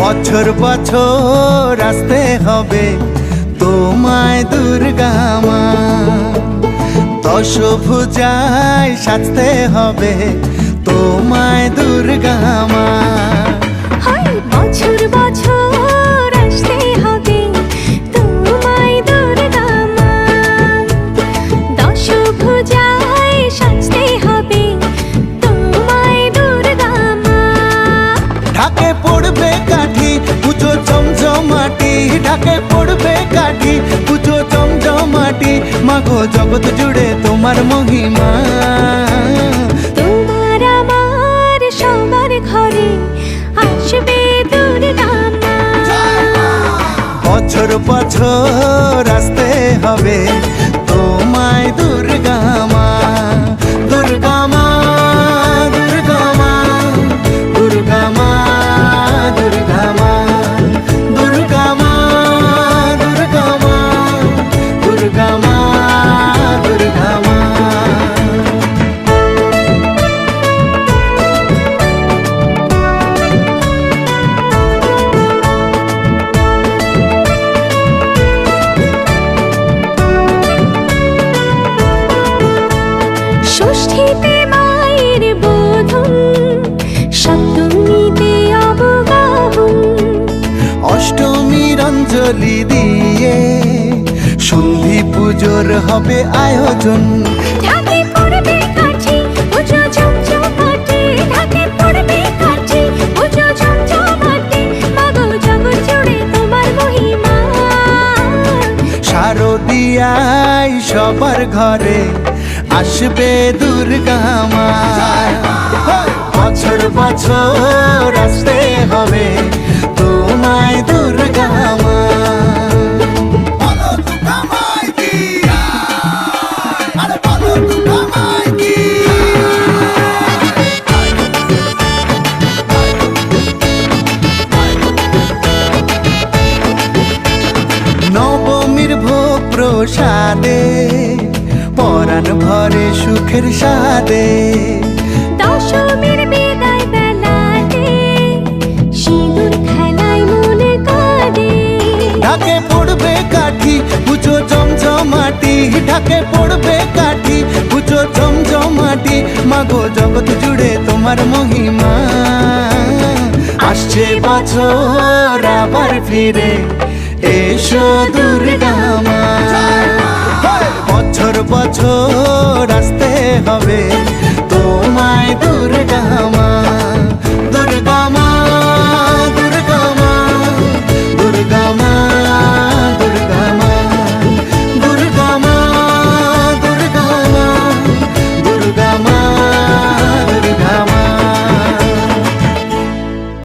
বছর বছর আসতে হবে তোমায় দুর্গা মা, দশভুজায় সাজতে হবে তোমায় দুর্গা মা। বছর বছর আসতে হবে তোমায় দুর্গা মা, দশভুজায় সাজতে হবে তোমায় দুর্গা মা। ঢাকে পড়বে কাঠি পুজো জমজমাটি, ঢাকে পড়বে কাঠি পুজো জমজমাটি, মাগো জগৎ জুড়ে তোমার মহিমা। তোমার আমার সবার ঘরে আসবে দুর্গা মা। বছর বছর আসতে হবে তোমায় দুর্গা মা, দুর্গা মা, দুর্গা মা, দুর্গা মা, দুর্গা মা, দুর্গা মা, দুর্গা মা, দুর্গা মা, দুর্গা মা। ষষ্ঠীতে মায়ের বোধন, সপ্তমীতে অবগাহন, অষ্টমীর অঞ্জলি দিয়ে সন্ধি পুজোর হবে আয়োজন। ঢাকে পড়বে কাঠি পুজো জমজমাটি, ঢাকে পড়বে কাঠি পুজো জমজমাটি, মাগো জগৎ জুড়ে তোমার মহিমা। শারদিয়ায় সবার ঘরে আসবে দুর্গা মা, বছর বছর আসতে হবে তোমায় দুর্গা মা। নবমীর ভোগ প্রসাদে পরাণ ভরে সুখের সাদে, দশমীর বিদায় বেলাতে সিঁদুর খেলায় মনে কাঁদে। ঢাকে পড়বে কাঠি পুজো জমজমাটি, ঢাকে পড়বে কাঠি পুজো জমজমাটি, মাগো জগৎ জুড়ে তোমার মহিমা। আসছে বছর আবার ফিরে এসো দুর্গা মা, বছর বছর আসতে হবে